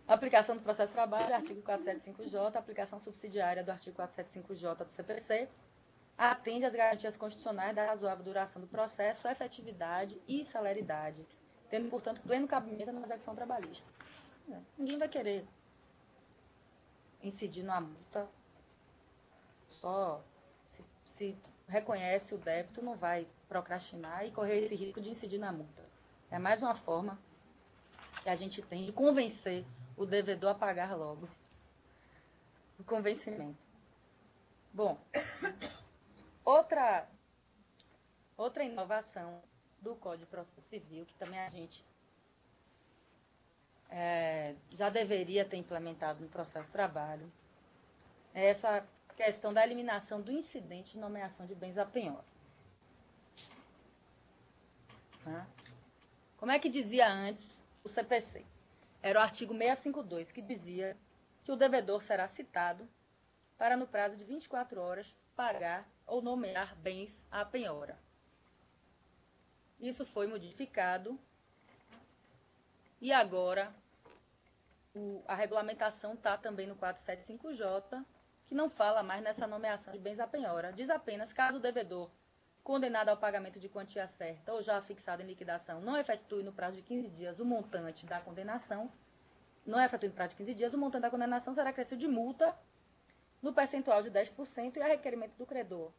Aplicação do processo de trabalho, artigo 475J, aplicação subsidiária do artigo 475J do CPC, atende às garantias constitucionais da razoável duração do processo, efetividade e celeridade, tendo, portanto, pleno cabimento na execução trabalhista. Ninguém vai querer incidir na multa, só se reconhece o débito, não vai procrastinar e correr esse risco de incidir na multa. É mais uma forma que a gente tem de convencer o devedor a pagar logo. O convencimento. Bom, outra inovação do Código de Processo Civil, que também a gente já deveria ter implementado no processo de trabalho, é essa questão da eliminação do incidente de nomeação de bens a penhora. Como é que dizia antes o CPC? Era o artigo 652, que dizia que o devedor será citado para, no prazo de 24 horas, pagar ou nomear bens à penhora. Isso foi modificado e agora a regulamentação está também no 475J, que não fala mais nessa nomeação de bens à penhora. Diz apenas, caso o devedor condenado ao pagamento de quantia certa ou já fixado em liquidação não efetue no prazo de 15 dias o montante da condenação, o montante da condenação será acrescido de multa no percentual de 10% e a requerimento do credor.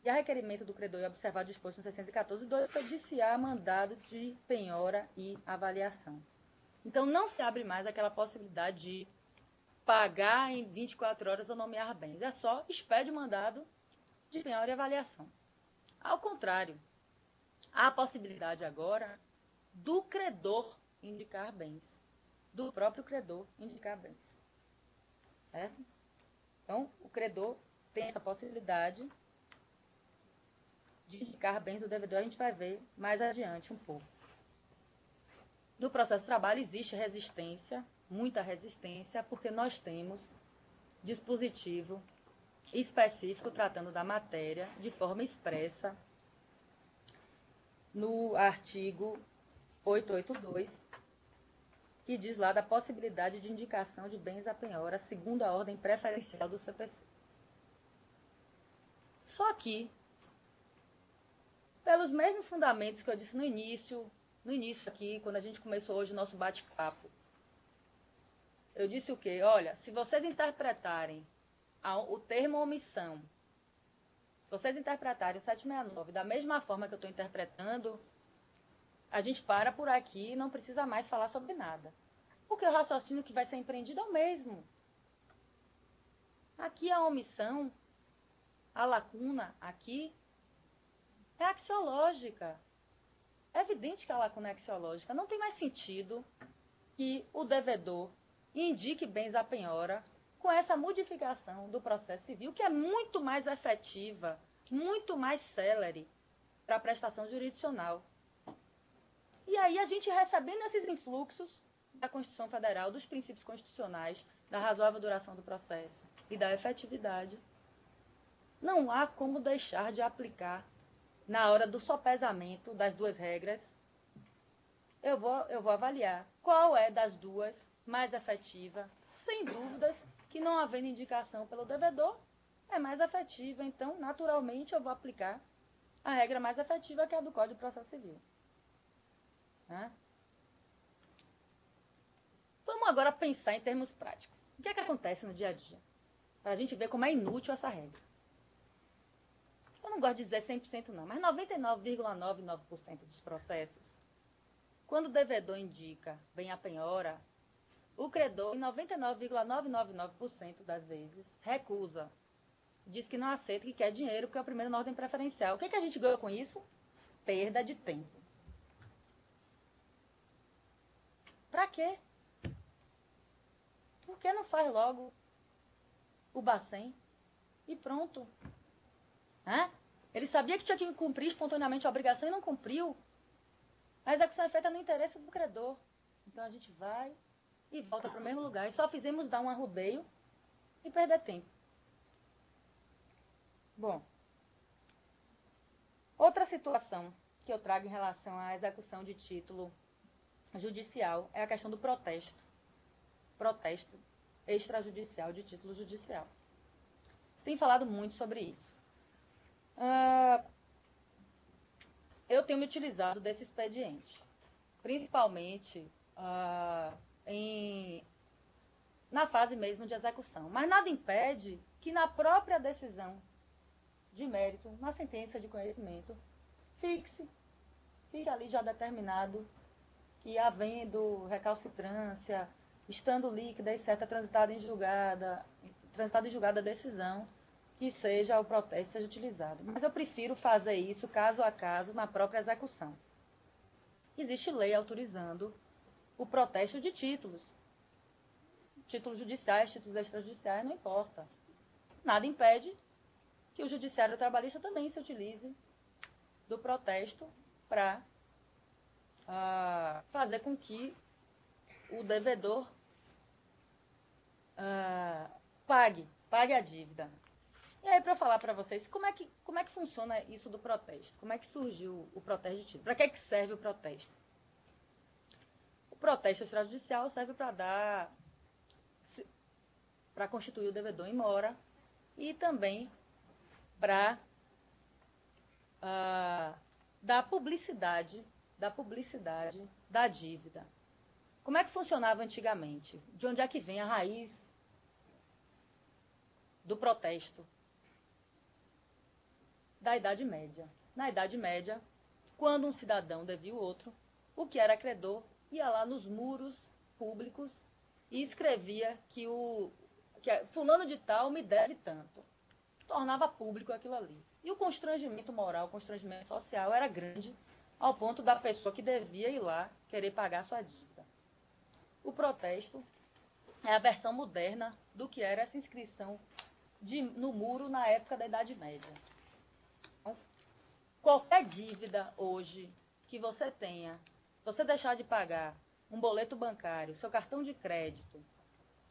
E a requerimento do credor é observado disposto no 614.2, prediciar mandado de penhora e avaliação. Então, não se abre mais aquela possibilidade de pagar em 24 horas ou nomear bens. É só expede o mandado de penhora e avaliação. Ao contrário, há a possibilidade agora do credor indicar bens. Do próprio credor indicar bens. Certo? Então, o credor tem essa possibilidade de indicar bens do devedor. A gente vai ver mais adiante um pouco. No processo de trabalho existe resistência, muita resistência, porque nós temos dispositivo específico tratando da matéria de forma expressa no artigo 882, que diz lá da possibilidade de indicação de bens à penhora segundo a ordem preferencial do CPC. Só que, pelos mesmos fundamentos que eu disse no início aqui, quando a gente começou hoje o nosso bate-papo, eu disse o quê? Olha, se vocês interpretarem o termo omissão, se vocês interpretarem o 769 da mesma forma que eu estou interpretando, a gente para por aqui e não precisa mais falar sobre nada. Porque o raciocínio que vai ser empreendido é o mesmo. Aqui a omissão, a lacuna aqui, é axiológica. É evidente que a lacuna é axiológica. Não tem mais sentido que o devedor indique bens à penhora com essa modificação do processo civil, que é muito mais efetiva, muito mais célere para a prestação jurisdicional. E aí a gente recebendo esses influxos da Constituição Federal, dos princípios constitucionais, da razoável duração do processo e da efetividade, não há como deixar de aplicar na hora do sopesamento das duas regras. Eu vou avaliar qual é das duas mais efetiva, sem dúvidas que não havendo indicação pelo devedor, é mais efetiva. Então, naturalmente, eu vou aplicar a regra mais efetiva, que é a do Código de Processo Civil. Vamos agora pensar em termos práticos. O que é que acontece no dia a dia? Para a gente ver como é inútil essa regra. Eu não gosto de dizer 100% não, mas 99,99% dos processos, quando o devedor indica bem a penhora, o credor, em 99,999% das vezes, recusa. diz que não aceita, que quer dinheiro, porque é o primeiro na ordem preferencial. O que a gente ganha com isso? Perda de tempo. Para quê? Por que não faz logo o Bacen e pronto? Ele sabia que tinha que cumprir espontaneamente a obrigação e não cumpriu. A execução é feita no interesse do credor. Então a gente vai e volta para o mesmo lugar. E só fizemos dar um arrudeio e perder tempo. Bom, outra situação que eu trago em relação à execução de título judicial é a questão do protesto. Protesto extrajudicial de título judicial. Você tem falado muito sobre isso. Eu tenho me utilizado desse expediente, principalmente na fase mesmo de execução. Mas nada impede que na própria decisão de mérito, na sentença de conhecimento, fique ali já determinado que, havendo recalcitrância, estando líquida e certa transitada em julgada a decisão, que seja o protesto seja utilizado. Mas eu prefiro fazer isso caso a caso na própria execução. Existe lei autorizando o protesto de títulos. Títulos judiciais, títulos extrajudiciais, não importa. Nada impede que o judiciário trabalhista também se utilize do protesto para fazer com que o devedor pague a dívida. E aí, para falar para vocês, como é que funciona isso do protesto? Como é que surgiu o protesto de título? Para que serve o protesto? O protesto extrajudicial serve para constituir o devedor em mora e também para dar publicidade da dívida. Como é que funcionava antigamente? De onde é que vem a raiz do protesto? Da Idade Média. Na Idade Média, quando um cidadão devia o outro, o que era credor ia lá nos muros públicos e escrevia que fulano de tal me deve tanto. Tornava público aquilo ali. E o constrangimento moral, o constrangimento social era grande, ao ponto da pessoa que devia ir lá querer pagar sua dívida. O protesto é a versão moderna do que era essa inscrição no muro na época da Idade Média. Então, qualquer dívida hoje que você tenha, se você deixar de pagar um boleto bancário, seu cartão de crédito,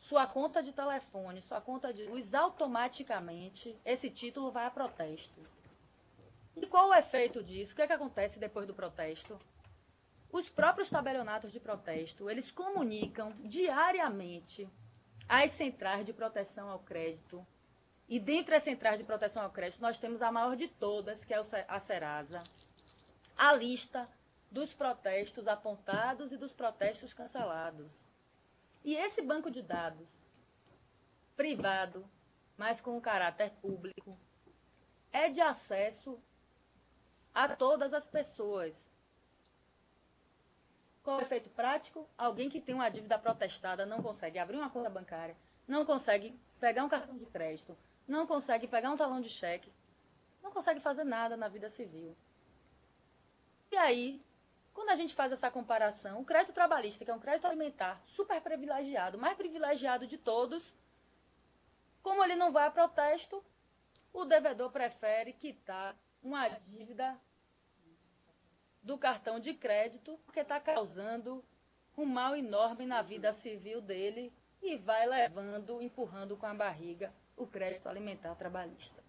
sua conta de telefone, sua conta de luz, automaticamente esse título vai a protesto. E qual o efeito disso? O que acontece depois do protesto? Os próprios tabelionatos de protesto, eles comunicam diariamente às centrais de proteção ao crédito. E dentre as centrais de proteção ao crédito, nós temos a maior de todas, que é a Serasa, a lista dos protestos apontados e dos protestos cancelados. E esse banco de dados privado, mas com caráter público, é de acesso a todas as pessoas. Qual é o efeito prático? Alguém que tem uma dívida protestada não consegue abrir uma conta bancária, não consegue pegar um cartão de crédito, não consegue pegar um talão de cheque, não consegue fazer nada na vida civil. E aí, quando a gente faz essa comparação, o crédito trabalhista, que é um crédito alimentar super privilegiado, mais privilegiado de todos, como ele não vai a protesto, o devedor prefere quitar uma dívida do cartão de crédito, porque está causando um mal enorme na vida civil dele e vai levando, empurrando com a barriga o crédito alimentar trabalhista.